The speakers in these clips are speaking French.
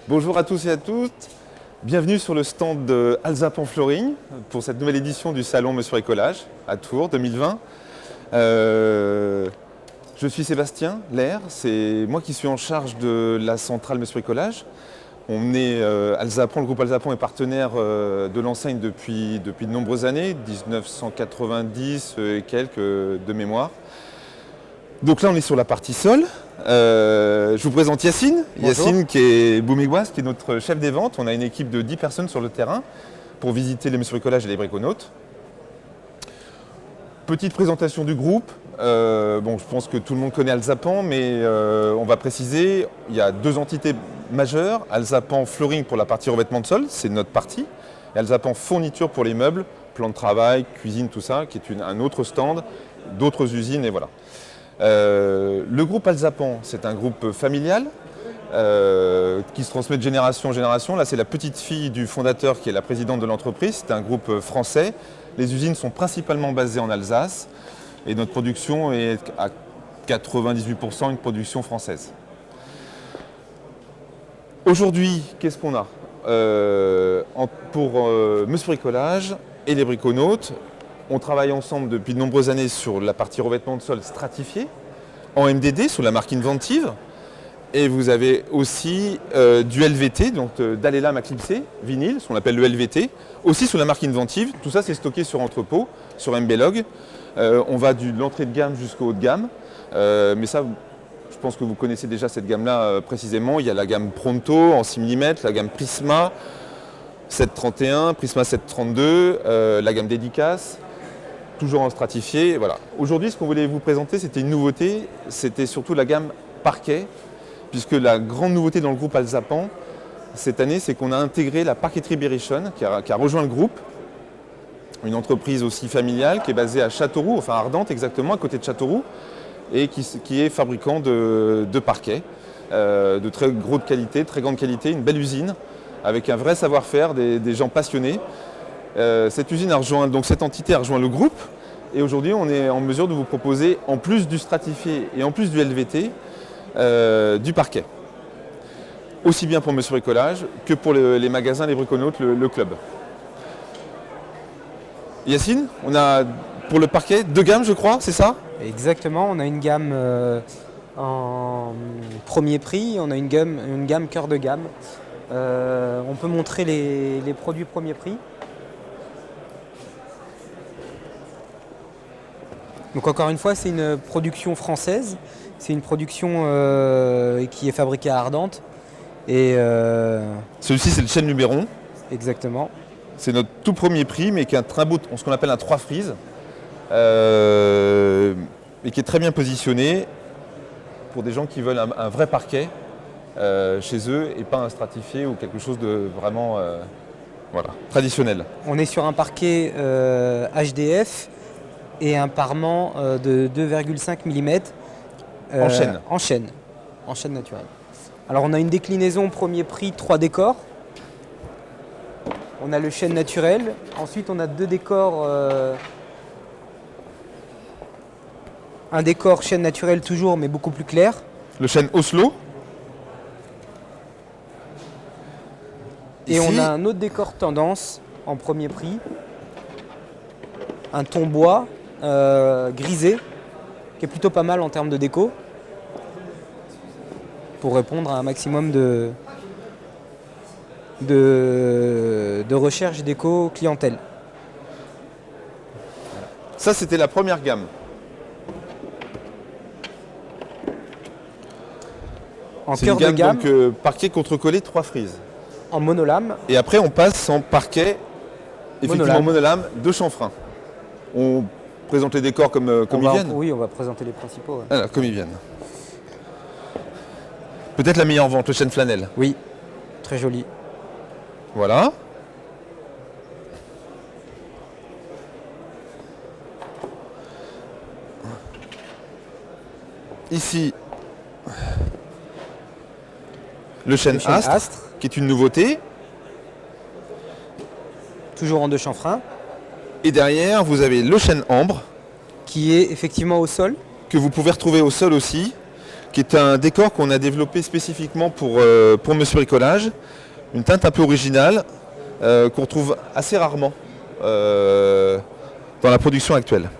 Bonjour à tous et à toutes, bienvenue sur le stand de Alsapan Flooring pour cette nouvelle édition du salon Monsieur Bricolage à Tours 2020. Je suis Sébastien Lair, c'est moi qui suis en charge de la centrale Monsieur Bricolage. On est Alsapan, le groupe Alsapan est partenaire de l'enseigne depuis de nombreuses années, 1990 et quelques de mémoire. Donc là on est sur la partie sol. Je vous présente Yacine. Bonjour. Yacine qui est Boumigouas, qui est notre chef des ventes. On a une équipe de 10 personnes sur le terrain pour visiter les Monsieur Bricolage et les briconautes. Petite présentation du groupe. Bon, je pense que tout le monde connaît Alsapan, mais on va préciser, il y a deux entités majeures. Alsapan Flooring pour la partie revêtement de sol, c'est notre partie. Et Alsapan Fourniture pour les meubles, plan de travail, cuisine, tout ça, qui est un autre stand, d'autres usines et voilà. Le groupe Alsapan, c'est un groupe familial qui se transmet de génération en génération. Là, c'est la petite fille du fondateur qui est la présidente de l'entreprise. C'est un groupe français. Les usines sont principalement basées en Alsace et notre production est à 98% une production française. Aujourd'hui, qu'est-ce qu'on a pour Monsieur Bricolage et les briconautes, on travaille ensemble depuis de nombreuses années sur la partie revêtement de sol stratifié, en MDD, sous la marque Inventive. Et vous avez aussi du LVT, donc d'Allela Clipsé, vinyle, ce qu'on appelle le LVT, aussi sous la marque Inventive. Tout ça, c'est stocké sur entrepôt, sur MBlog. On va de l'entrée de gamme jusqu'au haut de gamme. Mais ça, je pense que vous connaissez déjà cette gamme-là précisément. Il y a la gamme Pronto en 6 mm, la gamme Prisma 731, Prisma 732, la gamme Dédicace, toujours en stratifié. Voilà. Aujourd'hui, ce qu'on voulait vous présenter, c'était une nouveauté, c'était surtout la gamme Parquet, puisque la grande nouveauté dans le groupe Alsapan cette année, c'est qu'on a intégré la Parqueterie Berrichonne, qui a rejoint le groupe, une entreprise aussi familiale qui est basée à Châteauroux, enfin Ardentes exactement, à côté de Châteauroux, et qui est fabricant de parquets, de très grande qualité, une belle usine, avec un vrai savoir-faire, des gens passionnés. Cette usine a rejoint, donc cette entité a rejoint le groupe et aujourd'hui on est en mesure de vous proposer, en plus du stratifié et en plus du LVT, du parquet. Aussi bien pour Monsieur Bricolage que pour les magasins, les briconautes, le club. Yacine, on a pour le parquet deux gammes je crois, c'est ça? Exactement, on a une gamme en premier prix, on a une gamme cœur de gamme. On peut montrer les produits premier prix. Donc encore une fois, c'est une production française, c'est une production qui est fabriquée à Ardentes. Et celui-ci c'est le chêne Luberon. Exactement. C'est notre tout premier prix, mais qui est ce qu'on appelle un 3 frises, et qui est très bien positionné pour des gens qui veulent un vrai parquet chez eux et pas un stratifié ou quelque chose de vraiment traditionnel. On est sur un parquet HDF et un parement de 2,5 mm en chêne naturelle. Alors on a une déclinaison premier prix 3 décors. On a le chêne naturel, ensuite on a deux décors, un décor chêne naturel toujours mais beaucoup plus clair. Le chêne Oslo. Et on a un autre décor tendance en premier prix, un ton bois grisé, qui est plutôt pas mal en termes de déco, pour répondre à un maximum de recherche déco clientèle. Ça c'était la première gamme. En cœur de gamme, donc parquet contre-collé 3 frises. En monolame. Et après on passe en parquet, effectivement monolame de chanfrein. On présente les décors comme ils viennent. Oui, on va présenter les principaux. Ouais. Alors, comme ils viennent. Peut-être la meilleure vente, le chêne flanelle. Oui, très joli. Voilà. Ici, le chêne Astre, qui est une nouveauté. Toujours en 2 chanfreins. Et derrière, vous avez le chêne Ambre. Qui est effectivement au sol. Que vous pouvez retrouver au sol aussi. qui est un décor qu'on a développé spécifiquement pour Monsieur Bricolage. Une teinte un peu originale qu'on retrouve assez rarement dans la production actuelle.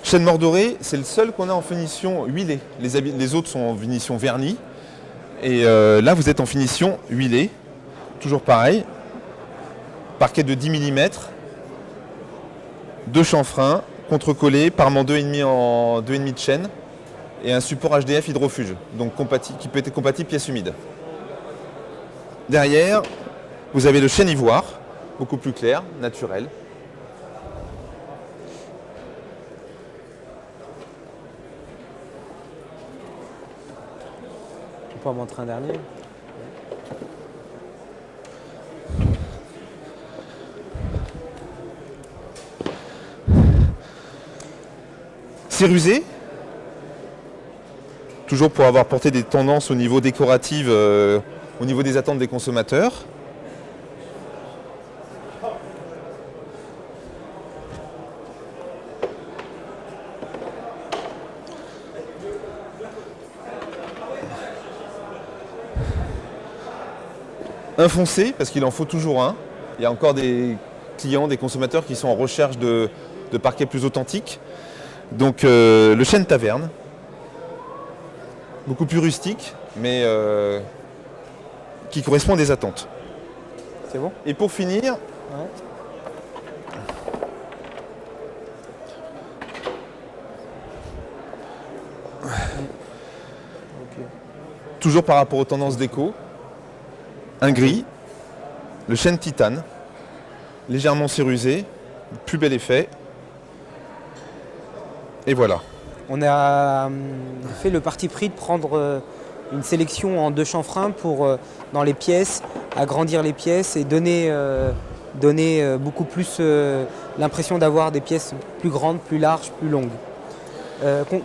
Chêne mordoré, c'est le seul qu'on a en finition huilée. Les autres sont en finition vernie. Et là, vous êtes en finition huilée. Toujours pareil. Parquet de 10 mm. 2 chanfreins, contre-collés, parement 2,5 en 2,5 de chêne. Et un support HDF hydrofuge, donc qui peut être compatible pièce humide. Derrière, vous avez le chêne ivoire, beaucoup plus clair, naturel. On peut en montrer un dernier. Cérusé, toujours pour avoir porté des tendances au niveau décoratif, au niveau des attentes des consommateurs. Un foncé, parce qu'il en faut toujours un. Il y a encore des clients, des consommateurs qui sont en recherche de parquets plus authentiques. Donc le chêne taverne, beaucoup plus rustique, mais qui correspond à des attentes. C'est bon? Et pour finir, ouais. Toujours par rapport aux tendances déco, un gris, le chêne titane, légèrement cérusé, plus bel effet. Et voilà. On a fait le parti pris de prendre une sélection en 2 chanfreins pour, dans les pièces, agrandir les pièces et donner beaucoup plus l'impression d'avoir des pièces plus grandes, plus larges, plus longues.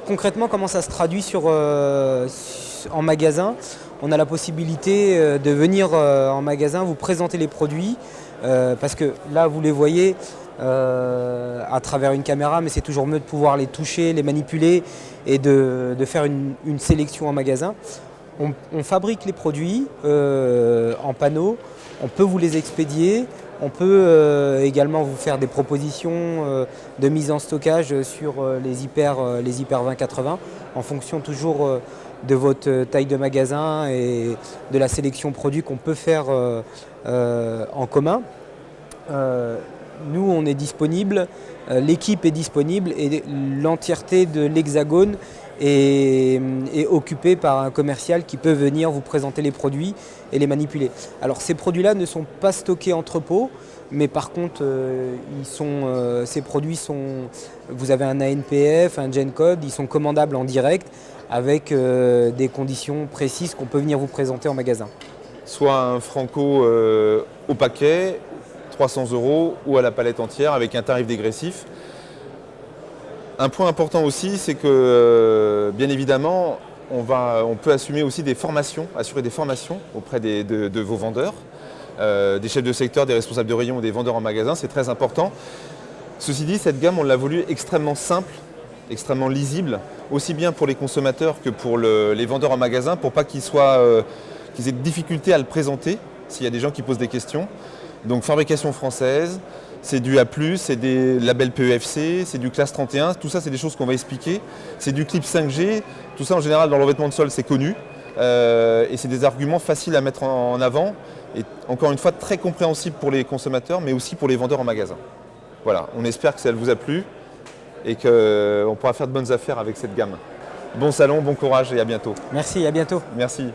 Concrètement, comment ça se traduit en magasin? On a la possibilité de venir en magasin, vous présenter les produits, parce que là, vous les voyez à travers une caméra, mais c'est toujours mieux de pouvoir les toucher, les manipuler et de faire une sélection en magasin. On fabrique les produits en panneaux, on peut vous les expédier, on peut également vous faire des propositions de mise en stockage sur les Hyper 2080 en fonction toujours de votre taille de magasin et de la sélection produit qu'on peut faire en commun. Nous, on est disponible, l'équipe est disponible et l'entièreté de l'Hexagone est occupée par un commercial qui peut venir vous présenter les produits et les manipuler. Alors ces produits-là ne sont pas stockés entrepôt, mais par contre, ces produits vous avez un ANPF, un GenCode, ils sont commandables en direct avec des conditions précises qu'on peut venir vous présenter en magasin. Soit un Franco au paquet, 300 € ou à la palette entière avec un tarif dégressif. Un point important aussi, c'est que bien évidemment, on peut assumer aussi assurer des formations auprès de vos vendeurs, des chefs de secteur, des responsables de rayon ou des vendeurs en magasin, c'est très important. Ceci dit, cette gamme, on l'a voulu extrêmement simple, extrêmement lisible, aussi bien pour les consommateurs que pour les vendeurs en magasin, pour pas qu'ils aient de difficultés à le présenter s'il y a des gens qui posent des questions. Donc fabrication française, c'est du A+, c'est des labels PEFC, c'est du classe 31, tout ça c'est des choses qu'on va expliquer. C'est du clip 5G, tout ça en général dans le revêtement de sol c'est connu. Et c'est des arguments faciles à mettre en avant et encore une fois très compréhensibles pour les consommateurs mais aussi pour les vendeurs en magasin. Voilà, on espère que ça vous a plu et qu'on pourra faire de bonnes affaires avec cette gamme. Bon salon, bon courage et à bientôt. Merci, à bientôt. Merci.